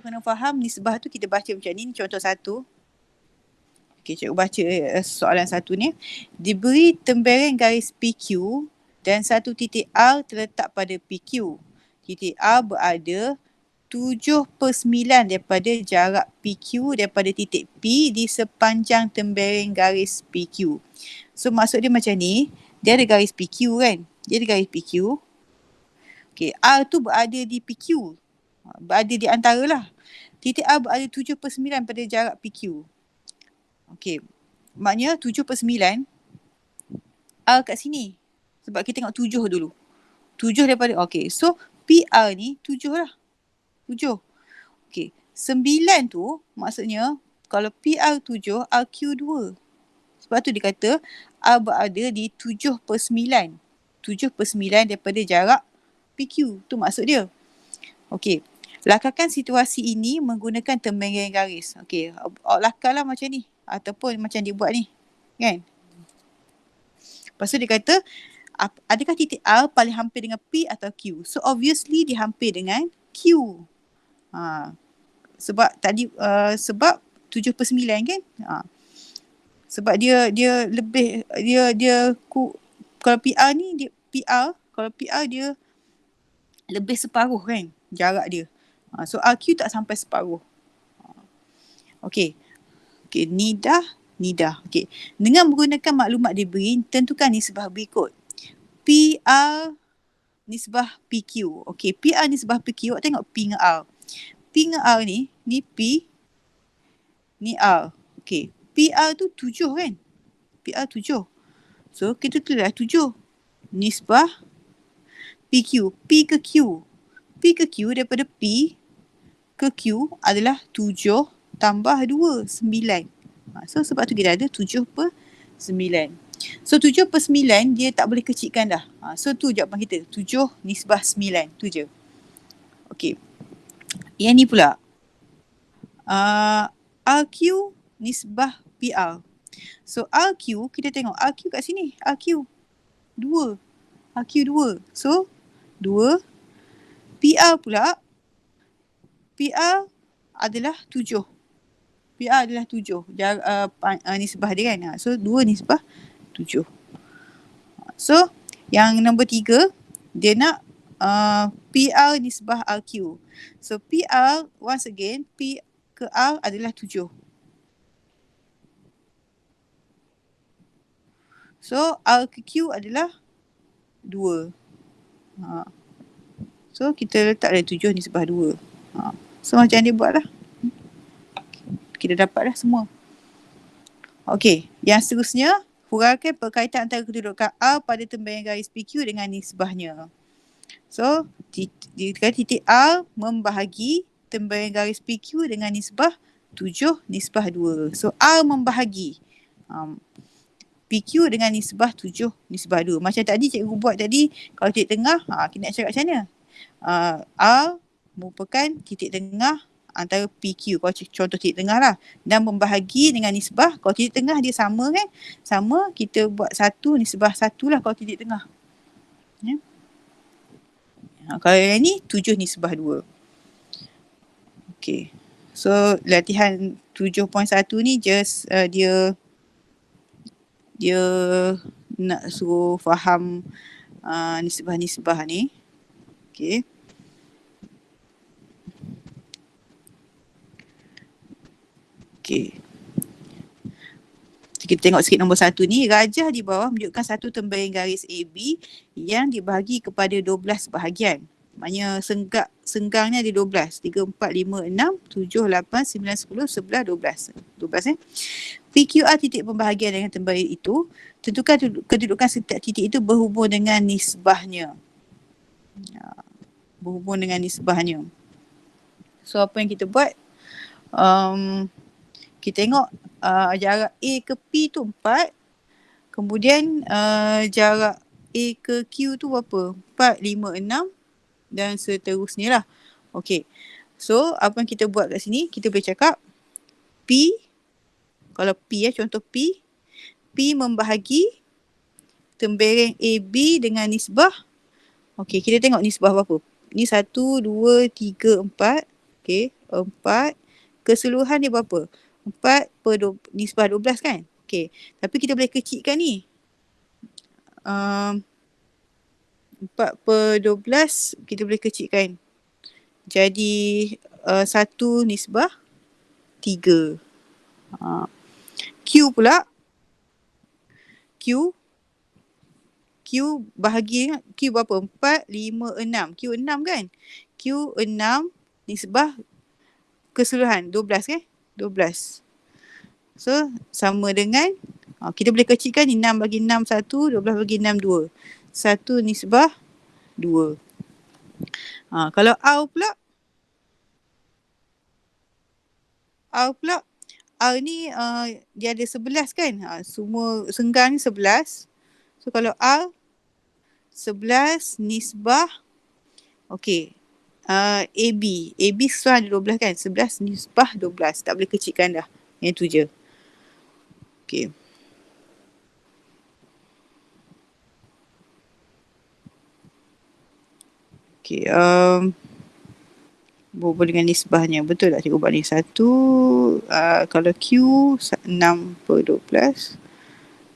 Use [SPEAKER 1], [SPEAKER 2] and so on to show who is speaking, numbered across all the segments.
[SPEAKER 1] kena faham nisbah tu kita baca macam ni. Contoh satu. Okey, cikgu baca soalan satu ni. Diberi tembereng garis PQ dan satu titik R terletak pada PQ. Titik R berada 7/9 daripada jarak PQ daripada titik P di sepanjang tembereng garis PQ. So maksud dia macam ni, dia ada garis PQ kan? Dia ada garis PQ. Okey, R tu berada di PQ. Berada di antara lah. Titik R berada 7/9 pada jarak PQ. Okey, maknanya 7/9 R kat sini. Sebab kita tengok 7 dulu. 7 daripada, okey. So, PR ni 7 lah. 7. Okey, 9 tu maksudnya kalau PR 7, RQ 2. Sebab tu dia kata R berada di 7/9. 7/9 daripada jarak PQ. Tu maksud dia. Okey. Lakakan situasi ini menggunakan tembereng garis. Okey, lakarlah macam ni. Ataupun macam dia buat ni. Kan? Lepas tu dia kata, adakah titik R paling hampir dengan P atau Q? So obviously dia hampir dengan Q. Sebab tadi, sebab 7/9 kan? Sebab dia lebih, kalau PR ni, kalau PR dia lebih separuh kan jarak dia. So RQ tak sampai separuh. Okey. Okey, nidah. Okey. Dengan menggunakan maklumat diberi, tentukan nisbah berikut. PR nisbah PQ. Okey, PR nisbah PQ, awak tengok P dengan R. P dengan R ni P, ni R. Okey, PR tu 7 kan? PR 7. So, kita tulislah 7. Nisbah PQ. P ke Q. P ke Q daripada P ke Q adalah 7 tambah 2, 9. So sebab tu kita ada 7/9. So 7/9 dia tak boleh kecilkan dah. So tu jawapan kita. 7 nisbah 9. Tu je. Okey. Yang ni pula. RQ nisbah PR. So RQ, kita tengok RQ kat sini. RQ 2. RQ 2. So 2. PR pula. PR adalah 7. PR adalah 7. Nisbah dia kan. So 2 nisbah 7. So yang nombor 3, dia nak PR nisbah RQ. So PR, once again, P ke R adalah 7. So R ke Q adalah 2. So kita letak dari 7 nisbah 2. So macam dia buat lah. Kita dapat dah semua. Okey, yang seterusnya, huraikan perkaitan antara kedudukan R pada tembereng garis PQ dengan nisbahnya. So, titik R membahagi tembereng garis PQ dengan nisbah 7 nisbah 2. So, R membahagi PQ dengan nisbah 7 nisbah 2. Macam tadi cikgu buat tadi, kalau titik tengah, kita nak cakap macam mana? R merupakan titik tengah antara PQ, kalau contoh titik tengah lah, dan membahagi dengan nisbah. Kalau titik tengah dia sama kan, sama, kita buat 1 nisbah 1 lah kalau titik tengah ya. Kalau yang ni 7 nisbah 2. Okay, so latihan 7.1 ni just dia nak suruh faham nisbah-nisbah ni. Okay. Okey. Kita tengok sikit nombor 1 ni. Rajah di bawah menunjukkan satu tembereng garis AB yang dibahagi kepada 12 bahagian. Maknanya senggangnya ada 12. 3, 4, 5, 6, 7, 8, 9, 10, 11, 12. 12 PQR titik pembahagian dengan tembereng itu. Tentukan kedudukan setiap titik itu berhubung dengan nisbahnya. Berhubung dengan nisbahnya. So apa yang kita buat? Kita tengok jarak A ke P tu 4. Kemudian jarak A ke Q tu berapa? 4, 5, 6 dan seterusnya lah. Okey. So apa yang kita buat kat sini? Kita boleh cakap P, kalau P contoh P membahagi tembereng AB dengan nisbah. Okey, kita tengok nisbah berapa? Ni 1, 2, 3, 4. Okey, 4. Keseluruhan dia berapa? 4 per nisbah 12 kan? Okey. Tapi kita boleh kecilkan ni. 4 per 12 kita boleh kecilkan. Jadi 1 nisbah 3. Q pula. Q bahagi Q berapa? 4, 5, 6. Q 6 kan? Q 6 nisbah keseluruhan 12 kan? 12. So sama dengan kita boleh kecilkan ni 6 bagi 6 1, 12 bagi 6 2. 1 nisbah 2. Kalau R pula R ni dia ada 11 kan? Semua senggang ni 11. So kalau R 11 nisbah AB sesuai ada 12 kan? 11 nisbah 12. Tak boleh kecilkan dah. Yang tu je. Okey. Okey. Berhubung dengan nisbahnya. Betul tak cikgu buat ni? 1. Kalau Q 6 per 12.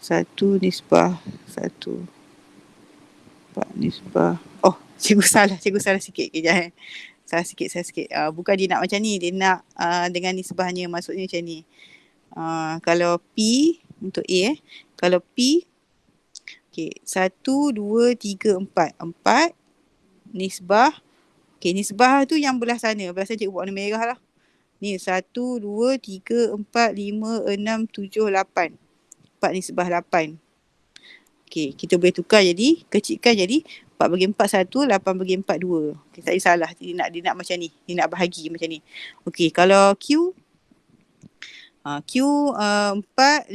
[SPEAKER 1] 1 nisbah 1. 4 nisbah. Oh, cikgu salah sikit. Kejap. Salah sikit. Bukan dia nak macam ni. Dia nak dengan nisbahnya. Maksudnya macam ni. Kalau P untuk A kalau P 1, 2, 3, 4. 4 nisbah. Nisbah tu yang belah sana. Belah sana cikgu buat warna merah lah. Ni 1, 2, 3, 4, 5, 6, 7, 8. 4 nisbah 8. Kita boleh tukar jadi, kecilkan jadi 4 bagi 4 1, 8 bagi 4 2. Saya salah. Dia nak macam ni. Dia nak bahagi macam ni. Kalau Q 4, 5, 6.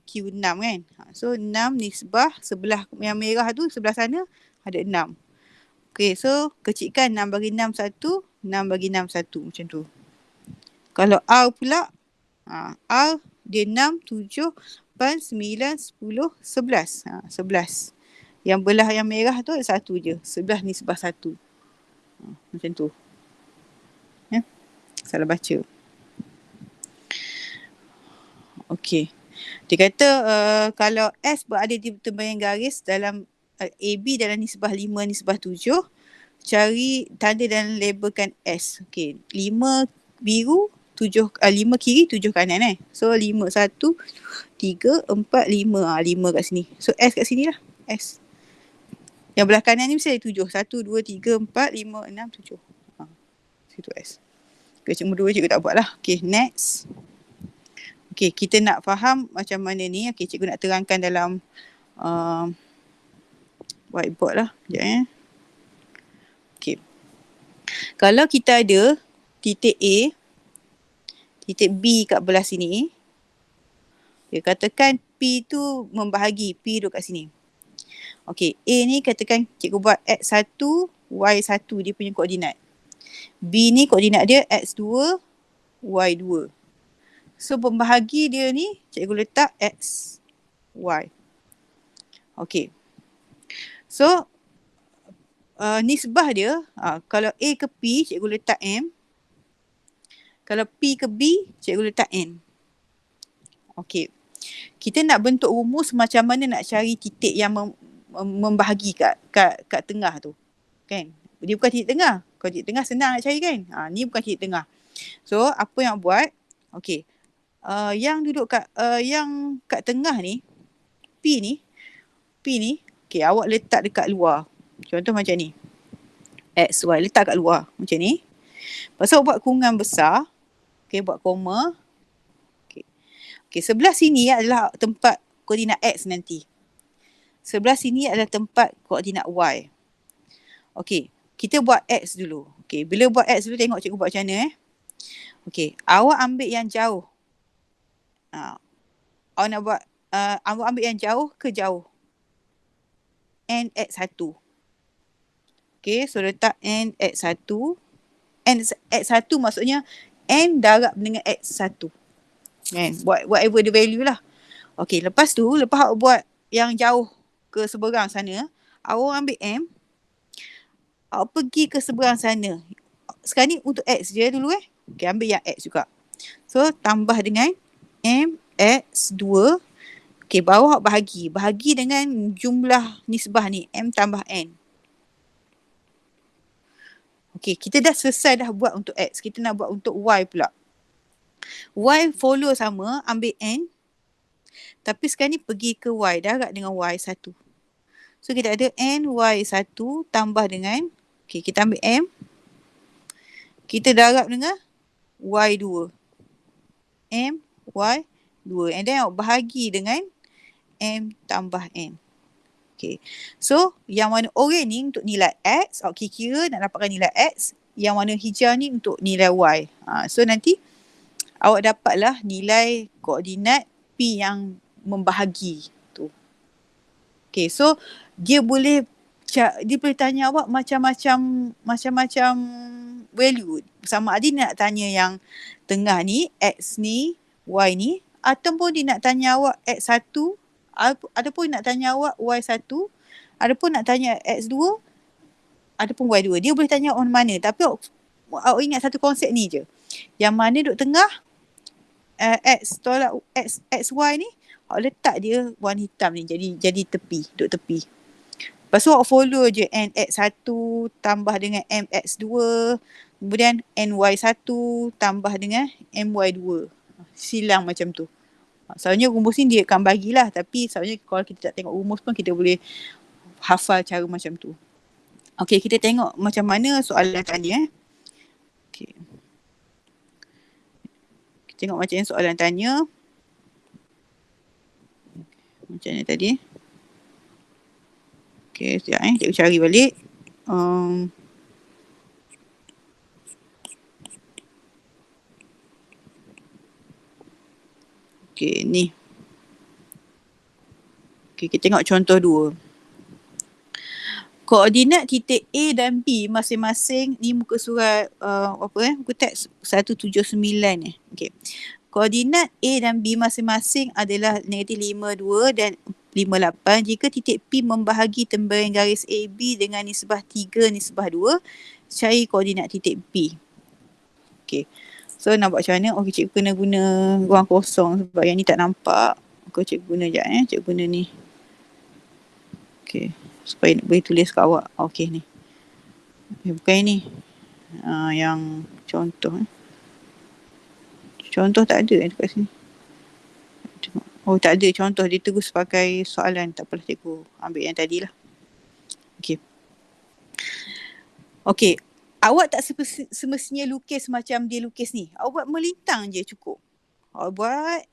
[SPEAKER 1] Q 6 kan. So 6 nisbah sebelah yang merah tu, sebelah sana ada 6. So kecilkan 6 bagi 6 1, 6 bagi 6 1 macam tu. Kalau R pula, R dia 6, 7, 8, 9, 10, 11. 11. Yang belah yang merah tu ada 1 je. 11 nisbah 1. Macam tu. Ya? Salah baca. Okey. Dia kata kalau S berada di tembayan garis dalam AB dalam nisbah 5 nisbah 7, cari tanda dan labelkan S. 5 biru, 5 kiri, 7 kanan So 5 1 3 4 5. 5 kat sini. So S kat sini lah. S. Yang belah kanan ni mesti ada 7. 1 2 3 4 5 6 7. Situ S. Cikgu 2 cikgu tak buat lah. Next. Kita nak faham macam mana ni. Cikgu nak terangkan dalam whiteboard lah. Sekejap Kalau kita ada titik A, titik B kat belah sini. Katakan P tu membahagi. P duduk kat sini. A ni katakan cikgu buat X1, Y1 dia punya koordinat. B ni koordinat dia X2, Y2. So pembahagi dia ni cikgu letak X, Y. So nisbah dia kalau A ke P cikgu letak M. Kalau P ke B cikgu letak N. Kita nak bentuk rumus macam mana nak cari titik yang membahagi kat tengah tu. Kan? Dia bukan titik tengah. Kalau titik tengah senang nak cari kan? Ni bukan titik tengah. So apa yang buat? Yang duduk yang kat tengah ni, P ni, awak letak dekat luar. Contoh macam ni. X, Y, letak kat luar. Macam ni. Lepas tu buat kurungan besar. Buat koma. Sebelah sini adalah tempat koordinat X nanti. Sebelah sini adalah tempat koordinat Y. Kita buat X dulu. Bila buat X dulu, tengok cikgu buat macam mana. Awak ambil yang jauh. Awak nak buat, awak ambil yang jauh ke jauh. N X1. So letak N X1. N X1 maksudnya N darab dengan X1. Kan? Buat whatever the value lah. Lepas tu, lepas awak buat yang jauh ke seberang sana, awak ambil M. Awak pergi ke seberang sana. sekarang ni untuk X je dulu Okay, ambil yang X juga. So, tambah dengan MX2. Okay, bawah bahagi. Bahagi dengan jumlah nisbah ni, M tambah N. Okay, kita dah selesai dah buat untuk X. Kita nak buat untuk Y pula. Y follow sama, ambil N. Tapi sekarang ni pergi ke Y, darab dengan Y1. So, kita ada NY1 tambah dengan, okay, kita ambil M. Kita darab dengan Y2. M, Y2. And then bahagi dengan M tambah N. Okay. So, yang warna oranye ni untuk nilai X. Okay, kira nak dapatkan nilai X. Yang warna hijau ni untuk nilai Y. So, nanti awak dapatlah nilai koordinat P yang membahagi tu. Okay, so dia boleh tanya awak macam-macam value. Sama ada dia nak tanya yang tengah ni, X ni, Y ni, ataupun dia nak tanya awak X1, ataupun nak tanya awak Y1, ataupun nak tanya X2, ataupun Y2. Dia boleh tanya awak mana. Tapi awak ingat satu konsep ni je. Yang mana duduk tengah, X tolak XY ni, awak letak dia warna hitam ni jadi tepi, duduk tepi. Lepas tu awak follow je NX1 tambah dengan MX2, kemudian NY1 tambah dengan MY2. Silang macam tu. Soalnya rumus ni dia akan bagilah, tapi soalnya kalau kita tak tengok rumus pun kita boleh hafal cara macam tu. Okey, kita tengok macam mana soalan tanya. Okey. Kita tengok macam mana soalan tanya. Macam mana tadi? Okey, sekejap cikgu cari balik. Okey, ni. Okey, kita tengok contoh 2. Koordinat titik A dan B masing-masing, ni muka surat muka teks 179 ni. Okey. Koordinat A dan B masing-masing adalah negatif 52 dan 58 jika titik P membahagi tembalang garis AB dengan nisbah 3 nisbah 2, cari koordinat titik B. Okey. So nak buat macam mana? Okey, cikgu kena guna ruang kosong sebab yang ni tak nampak. Okey, cikgu guna sekejap cikgu guna ni. Okey, supaya boleh tulis kat awak. Okey ni. Bukan ni. Yang contoh. Contoh tak ada dekat sini. Oh, tak ada contoh. Dia terus pakai soalan. Tak apalah, cikgu ambil yang tadi lah. Okey. Okey. Awak tak semestinya lukis macam dia lukis ni. Awak buat melintang je cukup. Awak buat.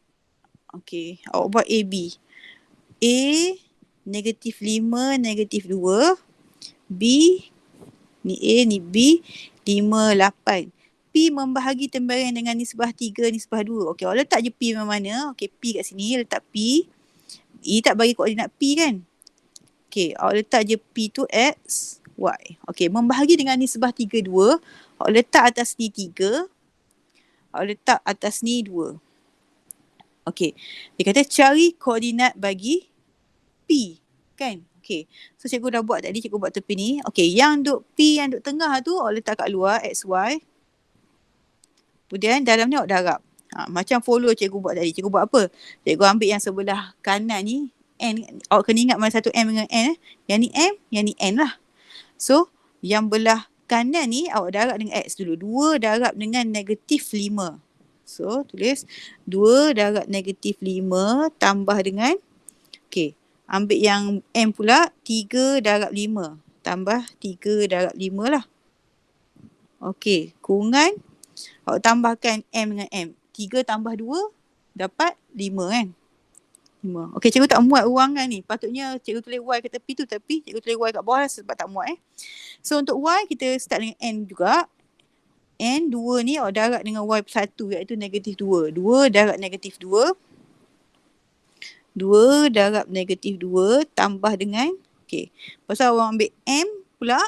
[SPEAKER 1] Okey. Awak buat AB. A, negatif 5, negatif 2. B, ni A, ni B, 5, 8. P membahagi tembalang dengan nisbah 3, nisbah 2. Okey, awak letak je P mana. Okey, P kat sini, letak P. E tak bagi koordinat P kan? Okey, awak letak je P tu X, Y. Okey, membahagi dengan nisbah 3, 2. Awak letak atas ni 3. Awak letak atas ni 2. Okey, dia kata cari koordinat bagi P, kan? Okey, so cikgu dah buat tadi, cikgu buat tepi ni. Okey, yang duk P yang duk tengah tu, awak letak kat luar, X, Y. Kemudian dalam ni awak darab. Macam follow cikgu buat tadi. Cikgu buat apa? Cikgu ambil yang sebelah kanan ni, N. Awak kena ingat mana satu M dengan N. Yang ni M, yang ni N lah. So, yang belah kanan ni awak darab dengan X dulu. 2 darab dengan negatif 5. So, tulis 2 darab negatif 5 tambah dengan, okey, ambil yang M pula, 3 darab 5. Tambah 3 darab 5 lah. Okey, kurungan. Awak tambahkan M dengan M. 3 tambah 2 dapat 5 kan? 5. Okey, cikgu tak muat ruangan ni. Patutnya cikgu tulis Y kat tepi tu, tapi cikgu tulis Y kat bawah sebab tak muat So untuk Y kita start dengan N juga. N 2 ni awak darab dengan Y1 iaitu negatif 2. 2 darab negatif 2. 2 darab negatif 2 tambah dengan, okey. Pasal awak ambil M pula,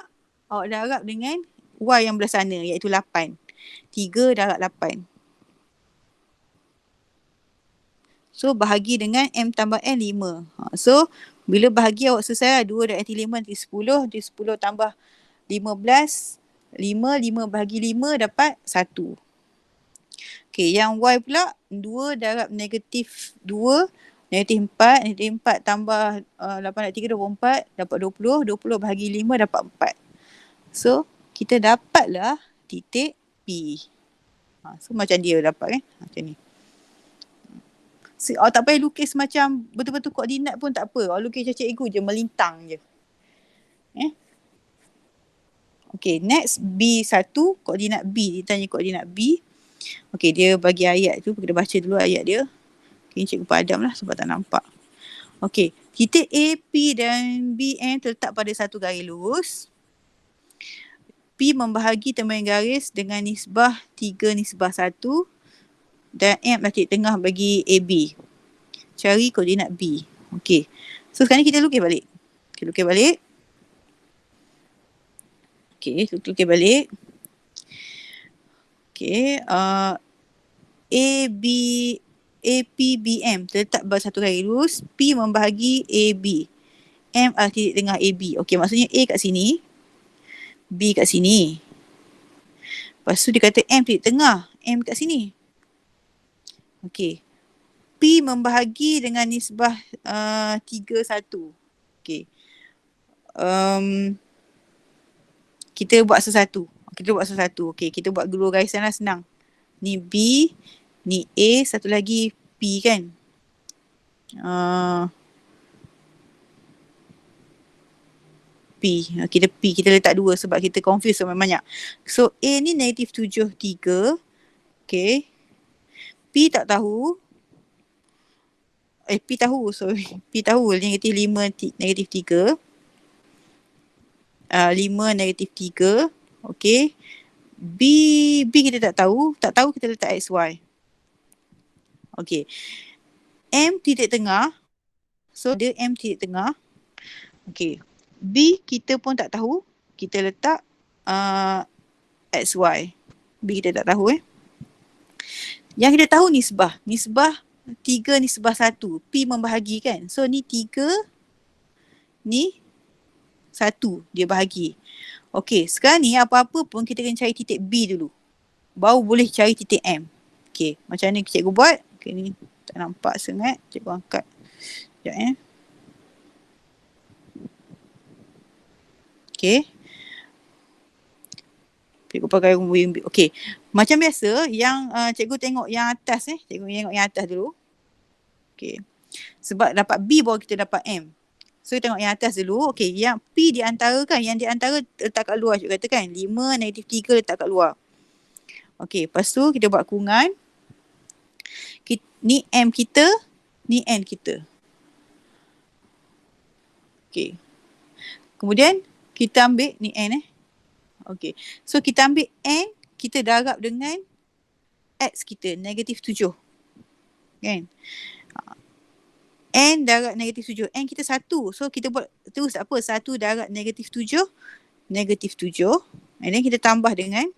[SPEAKER 1] awak darab dengan Y yang belah sana iaitu 8. 3 darab 8. So, bahagi dengan M tambah N 5. So, bila bahagi awak selesai lah. 2 darab 5 nanti 10. Nanti 10 tambah 15. 5 bahagi 5 dapat 1. Okey, yang Y pula 2 darab negatif 2, negatif 4. Negatif 4 tambah 8 darab 3, 24. Dapat 20. 20 bahagi 5 dapat 4. So, kita dapatlah titik P. So, macam dia dapat kan. Macam ni. Tak payah lukis macam betul-betul koordinat pun tak apa. Lukis macam cikgu je, melintang je. Okay, next B1, koordinat B. Dia tanya koordinat B. Okay, dia bagi ayat tu. Kita baca dulu ayat dia. Okay, cikgu padam lah sebab tak nampak. Okay, titik A, P dan B, M terletak pada satu garis lurus. P membahagi temuan garis dengan nisbah 3:1 dan M adalah titik tengah bagi AB. Cari koordinat B. Okay, so sekarang ni kita lukis balik. Okay, lukis balik. Okay, lukis balik. Okay, APBM terletak pada satu garis lurus. P membahagi AB. M adalah titik tengah AB. Okay, maksudnya A kat sini, B kat sini. Lepas tu dia kata M titik tengah, M kat sini. Okay, P membahagi dengan nisbah 3:1. Okay, kita buat sesuatu. Okay, kita buat dua garisan lah, senang. Ni B, ni A, satu lagi P kan. P. Kita letak 2 sebab kita confuse sama banyak. So A ni negatif 7,3. Okay. P tak tahu. P tahu, sorry. P tahu negatif 5, negatif 3. 5, negatif 3. Okay. B kita tak tahu. Tak tahu kita letak XY. Okay. M titik tengah. So dia M titik tengah. Okay. B kita pun tak tahu. Kita letak XY. B kita tak tahu Yang kita tahu nisbah. Nisbah 3:1. P membahagi kan. So ni 3. Ni 1 dia bahagi. Okay, sekarang ni apa-apa pun kita kena cari titik B dulu. Baru boleh cari titik M. Okay, macam ni cikgu buat. Okay, ni tak nampak sangat. Cikgu angkat. Sekejap Okay. Cikgu pakai rumbut. Okay. Macam biasa, yang cikgu tengok yang atas Cikgu tengok yang atas dulu. Okay. Sebab dapat B baru kita dapat M. So, tengok yang atas dulu. Okay, yang P di antara kan. Yang di antara letak kat luar cikgu kata kan. 5, negatif 3 letak kat luar. Okay, lepas tu kita buat kurungan. Ni M kita, ni N kita. Okay. Kemudian, kita ambil ni N Okay. So, kita ambil N, kita darab dengan X kita, negatif 7. Kan? N darab negatif 7. N kita 1. So, kita buat terus apa? 1 darab negatif 7. Negatif 7. And then kita tambah dengan,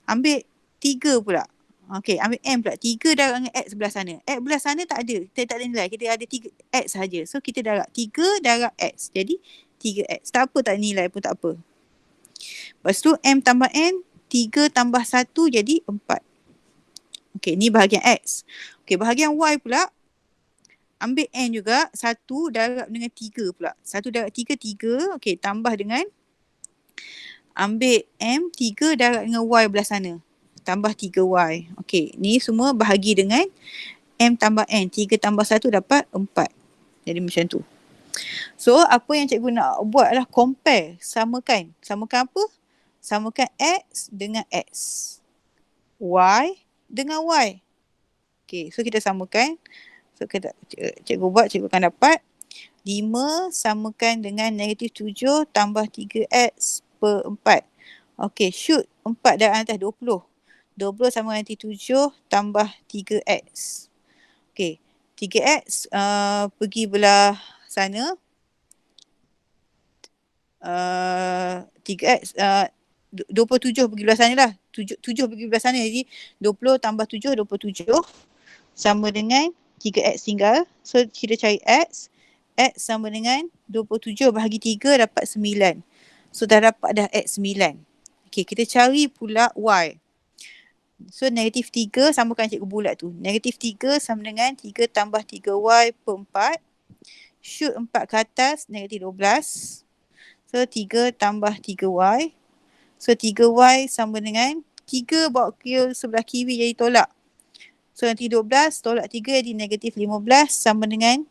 [SPEAKER 1] ambil 3 pula. Okay, ambil M pula. 3 darab dengan X sebelah sana. X sebelah sana tak ada. Kita tak ada nilai. Kita ada 3 X sahaja. So, kita darab 3 darab X. Jadi, 3X. Tak apa, tak nilai pun tak apa. Lepas tu, M tambah N. 3 tambah 1 jadi 4. Okay, ni bahagian X. Okay, bahagian Y pula. Ambil N juga, 1 darab dengan 3 pula. 1 darab 3, 3. Okay, tambah dengan, ambil M, 3 darab dengan Y belah sana. Tambah 3Y. Okay, ni semua bahagi dengan M tambah N. 3 tambah 1 dapat 4. Jadi macam tu. So, apa yang cikgu nak buat adalah compare. Samakan. Samakan apa? Samakan X dengan X. Y dengan Y. Okay, so kita samakan. So, cikgu buat, cikgu akan dapat 5 samakan dengan negatif 7 tambah 3X per 4. Okay, shoot 4 darab atas 20. 20 sama dengan negatif 7 tambah 3X. Okay, 3X pergi belah sana. 3X 27 pergi belah sana lah. 7 pergi belah sana. Jadi 20 tambah 7, 27. Sama dengan 3X tinggal. So, kita cari X. X sama dengan 27 bahagi 3 dapat 9. So, dah dapat dah X 9. Okay, kita cari pula Y. So negatif 3 samakan cikgu bulat tu. Negatif 3 sama dengan 3 tambah 3Y per 4. Shoot 4 ke atas, negatif 12. So 3 tambah 3Y. So 3Y sama dengan 3 bawa ke sebelah kiri jadi tolak. So nanti 12 tolak 3 jadi negatif 15 sama dengan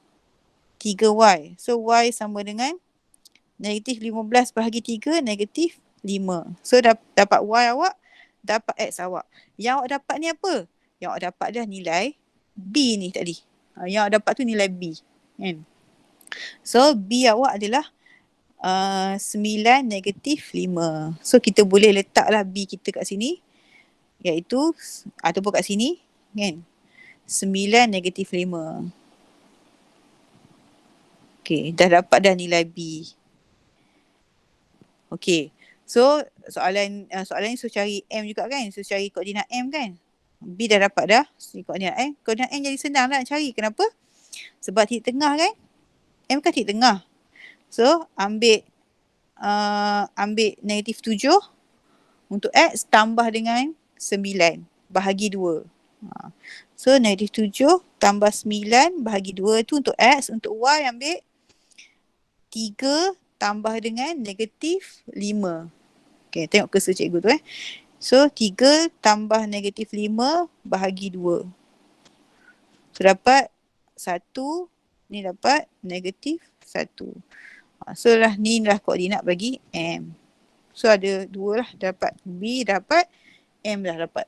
[SPEAKER 1] 3Y. So Y sama dengan negatif 15 bahagi 3, negatif 5. So dapat Y awak, dapat X awak. Yang awak dapat ni apa? Yang awak dapat dah nilai B ni tadi. Yang awak dapat tu nilai B. Kan? So B awak adalah 9 negatif 5. So kita boleh letaklah B kita kat sini. Iaitu, ataupun kat sini. Kan? 9 negatif 5. Okay, dah dapat dah nilai B. Okay, so soalan ni suruh cari M juga kan? Suruh cari koordinat M kan? B dah dapat dah koordinat M. Koordinat M jadi senang lah nak cari. Kenapa? Sebab titik tengah kan? M kan titik tengah. So ambil negatif 7 untuk X tambah dengan 9 bahagi 2. So negatif 7 tambah 9 bahagi 2 tu untuk X. Untuk Y ambil 3 tambah dengan negatif 5. Okay, tengok cursor cikgu tu So 3 tambah negatif 5 bahagi 2. So dapat 1, ni dapat negatif 1. So lah ni lah koordinat bagi M. So ada 2 lah, dapat B dapat, M dah dapat.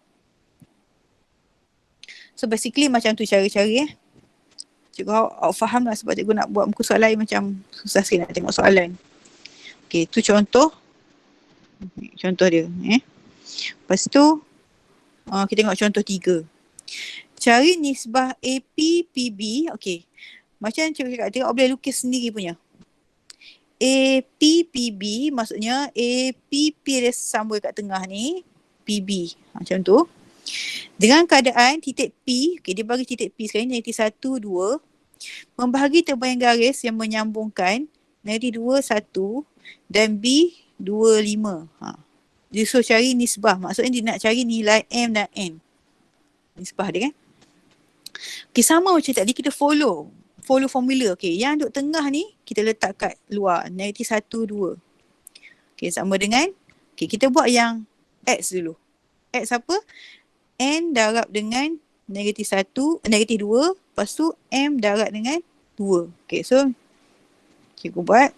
[SPEAKER 1] So basically macam tu cara-cara Cikgu awak faham lah sebab cikgu nak buat muka soalan lain macam susah sikit nak tengok soalan. Okay, tu contoh. Contoh dia. Lepas tu, kita tengok contoh 3. Cari nisbah AP, PB. Okay. Macam cikgu cakap, tengok boleh lukis sendiri punya. AP, PB maksudnya APP dia sambung kat tengah ni. PB. Macam tu. Dengan keadaan titik P, okay, dia bagi titik P sekarang negatif 1, 2. Membahagi terbalik garis yang menyambungkan negatif 2, 1 dan B, 2, 5. Dia suruh cari nisbah. Maksudnya dia nak cari nilai M dan N. Nisbah dia kan. Okay, sama macam tadi kita follow formula. Okay, yang duduk tengah ni kita letak kat luar. Negatif 1, 2. Okay, sama dengan. Okay, kita buat yang X dulu. X apa? N darab dengan negatif 1, negatif 2. Lepas tu M darab dengan 2. Okay, so cikgu buat.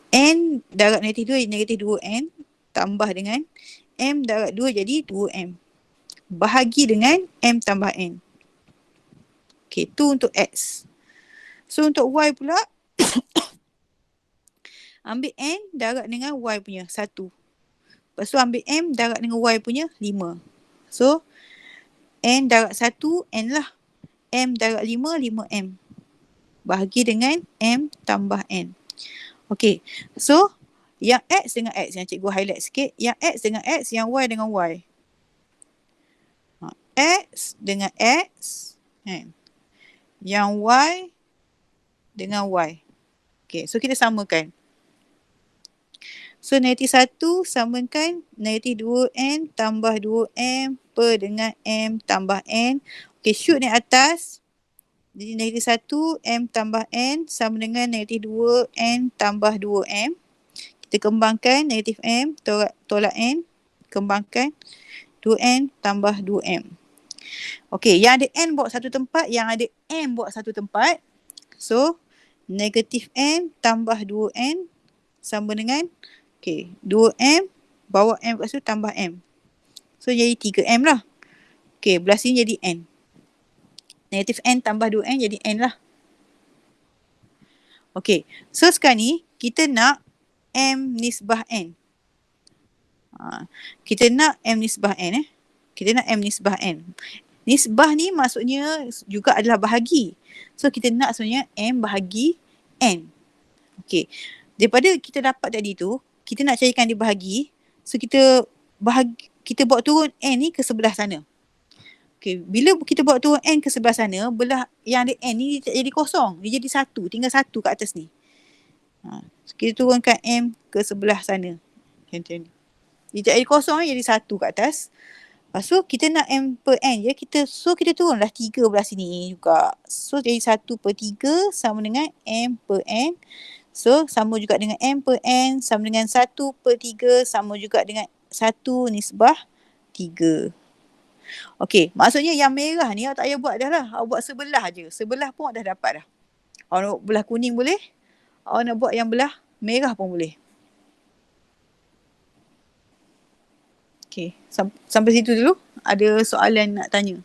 [SPEAKER 1] N darab negatif 2 jadi negatif 2N. Tambah dengan M darab 2 jadi 2M. Bahagi dengan M tambah N. Okay, tu untuk X. So untuk Y pula. Ambil N darab dengan Y punya 1. Lepas tu ambil M darab dengan Y punya 5. So N darab 1 N lah. M darab 5, 5M. Bahagi dengan M tambah N. Okay. So, yang X dengan X, yang cikgu highlight sikit. Yang X dengan X, yang Y dengan Y. X dengan X. Yang Y dengan Y. Okay. So, kita samakan. So, negatif 1 samakan negatif 2N tambah 2M per dengan M tambah N. Okay, shoot ni atas. Jadi negatif 1 M tambah N sama dengan negatif 2 N tambah 2M. Kita kembangkan negatif M tolak N. Kembangkan 2N tambah 2M. Okay, yang ada N bawa satu tempat, yang ada M bawa satu tempat. So, negatif N tambah 2N sama dengan, okay, 2M bawa M kat situ tambah M. So, jadi 3M lah. Okay, belah sini jadi N. Negatif N tambah 2N jadi N lah. Okay. So sekarang ni kita nak M nisbah N. Kita nak M nisbah N Kita nak M nisbah N. Nisbah ni maksudnya juga adalah bahagi. So kita nak sebenarnya M bahagi N. Okay. Daripada kita dapat tadi tu, kita nak carikan dia bahagi. So kita bawa turun N ni ke sebelah sana. Okay, bila kita bawa turun N ke sebelah sana, belah yang ada N ni jadi kosong. Dia jadi 1, tinggal 1 kat atas ni. So kita turunkan M ke sebelah sana. Macam ni. Dia tak jadi kosong jadi 1 kat atas. Lepas tu kita nak M per N je. Kita turunlah 3 belah sini juga. So jadi 1 per 3 sama dengan M per N. So sama juga dengan M per N sama dengan 1 per 3 sama juga dengan 1 nisbah 3. Okey, maksudnya yang merah ni awak tak payah buat dah lah. Awak buat sebelah je. Sebelah pun awak dah dapat dah. Awak nak buat belah kuning boleh. Awak nak buat yang belah merah pun boleh. Okey, sampai situ dulu. Ada soalan nak tanya?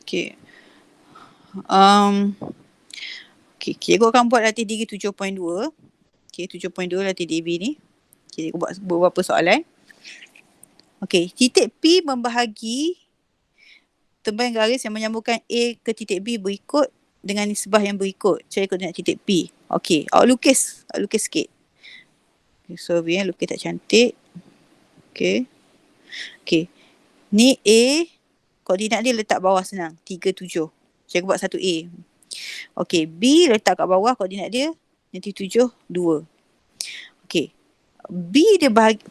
[SPEAKER 1] Okey. Okey, cikgu akan buat latih diri 7.2. Okey, 7.2 latih DB ni. Okey, cikgu buat beberapa soalan. Okey, titik P membahagi tembaga garis yang menyambungkan A ke titik B berikut dengan nisbah yang berikut. Cari koordinat titik P. Okey, awak lukis sikit. Okay, so lukis tak cantik. Okey. Okey. Ni A, koordinat dia letak bawah senang, 3, 7. Cikgu buat 1A. Okey, B letak kat bawah, koordinat dia -7, 2. Okey. B dia bahagi,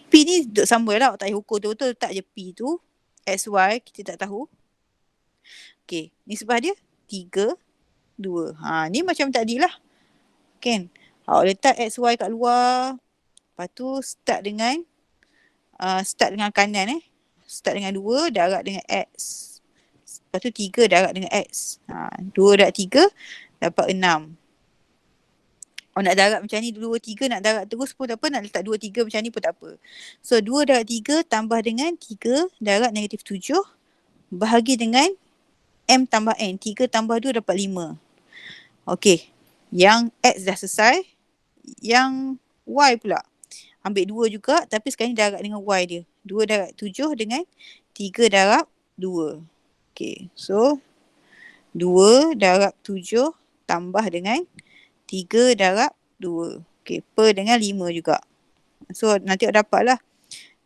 [SPEAKER 1] P ni duduk sama lah, awak tak payah ukur betul-betul, letak je P tu. XY kita tak tahu. Okey, nisbah dia 3, 2. Ni macam tadi lah. Kan? Awak letak XY kat luar. Lepas tu start dengan kanan Start dengan 2, darab dengan X. Lepas tu 3 darab dengan X. 2 darab 3 dapat 6. Oh, nak darab macam ni 2, 3 nak darab terus pun tak apa. Nak letak 2, 3 macam ni pun tak apa. So 2 darab 3 tambah dengan 3 darab -7 bahagi dengan M tambah N. 3 tambah 2 dapat 5. Okey. Yang X dah selesai. Yang Y pula. Ambil 2 juga tapi sekarang ni darab dengan Y dia. 2 darab 7 dengan 3 darab 2. Okey. So 2 darab 7 tambah dengan 3 darab 2. Okey. Per dengan 5 juga. So nanti awak dapat lah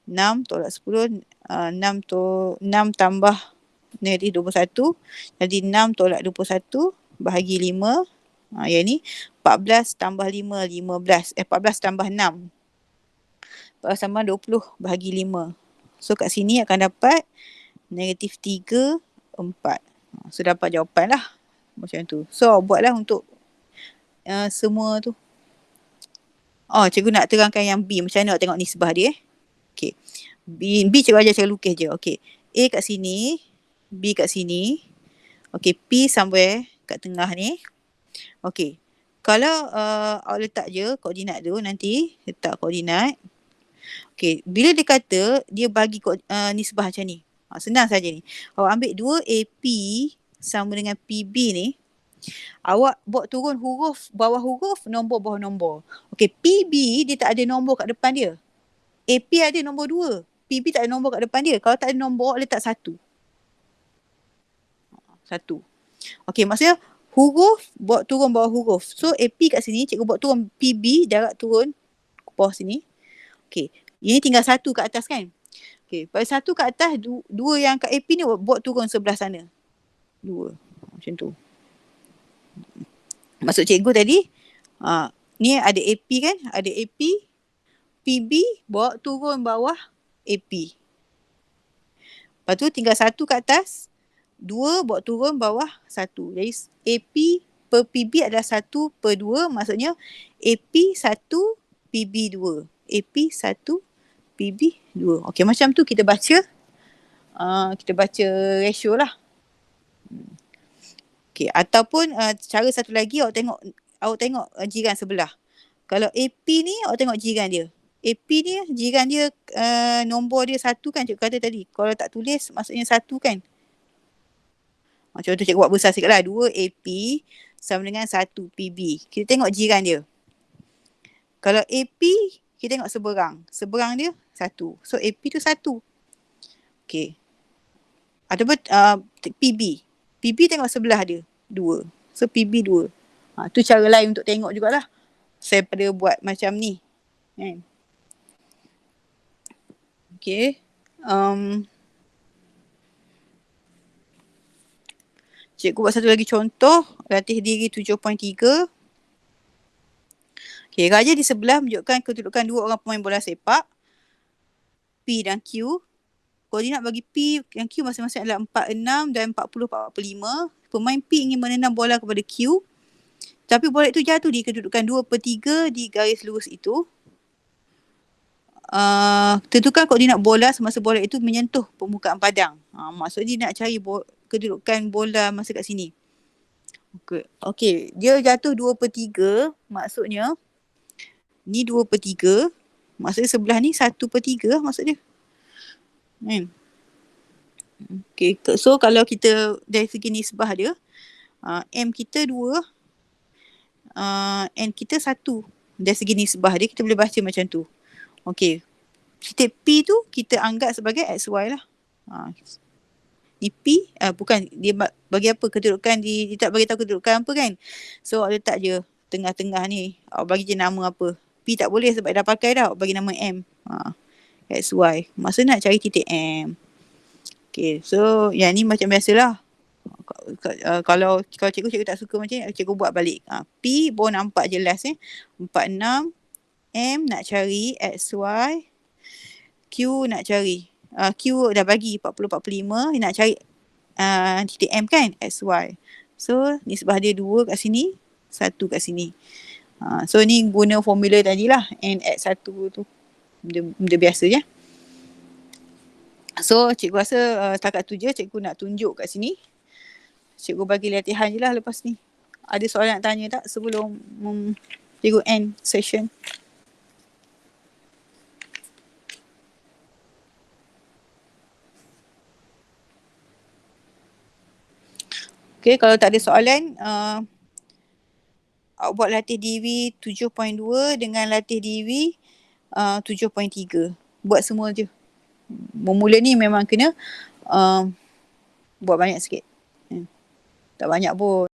[SPEAKER 1] 6 tolak 10. 6 tambah -21. Jadi 6 tolak 21 bahagi 5. Yang ni 14 tambah 5, 15. 14 tambah 6. 14 tambah 20 bahagi 5. So kat sini akan dapat -3, 4. So dapat jawapan lah. Macam tu. So buatlah untuk semua tu. Cikgu nak terangkan yang B. Macam mana awak tengok nisbah dia. Okay. B cikgu ajar cara lukis je. Okay. A kat sini. B kat sini. Okay. P somewhere kat tengah ni. Okay. Kalau awak letak je koordinat tu nanti. Letak koordinat. Okay. Bila dia kata dia bagi nisbah macam ni. Senang saja ni. Awak ambil 2AP sama dengan PB ni. Awak buat turun huruf bawah huruf, nombor bawah nombor. Okey, PB dia tak ada nombor kat depan dia. AP ada nombor 2. PB tak ada nombor kat depan dia. Kalau tak ada nombor, letak 1. 1. Okey, maksudnya huruf buat turun bawah huruf. So AP kat sini, cikgu buat turun PB, darab turun ke bawah sini. Okey, ini tinggal 1 kat atas kan? Okey, pada 1 kat atas, 2 yang kat AP ni buat turun sebelah sana. 2. Macam tu. Maksud cikgu tadi, ni ada AP kan? Ada AP, PB bawa turun bawah AP. Lepas tu tinggal 1 kat atas, 2 bawa turun bawah 1. Jadi AP per PB adalah 1 per 2, maksudnya AP 1, PB 2. AP 1, PB 2. Okey, macam tu kita baca. Kita baca ratio lah. Okey, ataupun cara satu lagi awak tengok jiran sebelah. Kalau AP ni awak tengok jiran dia. AP ni jiran dia nombor dia 1 kan cikgu kata tadi. Kalau tak tulis maksudnya 1 kan. Contoh cikgu buat besar sikit lah. 2 AP sama dengan 1 PB. Kita tengok jiran dia. Kalau AP kita tengok seberang. Seberang dia 1. So AP tu 1. Okey. Ataupun PB. PB tengok sebelah dia 2. So PB 2. Tu cara lain untuk tengok jugalah. saya pada buat macam ni. Kan? Okay. Cikgu buat satu lagi contoh. Latih diri 7.3. Okay, raja di sebelah menunjukkan kedudukan dua orang pemain bola sepak. P dan Q. Koordinat bagi P dan Q masing-masing adalah 46 dan 40-45. Pemain P ingin menendang bola kepada Q. Tapi bola itu jatuh di kedudukan 2/3 di garis lurus itu. Tentukan koordinat bola semasa bola itu menyentuh permukaan padang. Maksudnya dia nak cari kedudukan bola masa kat sini. Okay. Dia jatuh 2/3. Maksudnya ni 2/3. Maksudnya sebelah ni 1/3 maksud dia. Kan? Okay. So kalau kita dari segi nisbah dia, M kita 2, N kita 1. Dari segi nisbah dia kita boleh baca macam tu. Okay. Titik P tu kita anggap sebagai XY lah. Ni P, bukan dia bagi apa kedudukan, dia tak bagi tahu kedudukan apa kan. So awak letak je tengah-tengah ni. Awak bagi je nama apa. P tak boleh sebab dah pakai dah. Awak bagi nama M. XY. Maksudnya nak cari titik M. Okay. So yang ni macam biasalah. Kalau cikgu tak suka macam ni, cikgu buat balik. P baru nampak jelas 46. M nak cari XY. Q nak cari. Q dah bagi 40-45. Nak cari titik M kan? XY. So nisbah dia 2 kat sini. 1 kat sini. So ni guna formula tadi lah. N(x1) tu. Benda biasa je. So cikgu rasa setakat tu je cikgu nak tunjuk kat sini. Cikgu bagi latihan je lah lepas ni. Ada soalan nak tanya tak sebelum cikgu end session? Okay, kalau tak ada soalan, awak buat latih diri 7.2 dengan latih diri 7.3. Buat semua je. Memula ni memang kena buat banyak sikit. Tak banyak pun.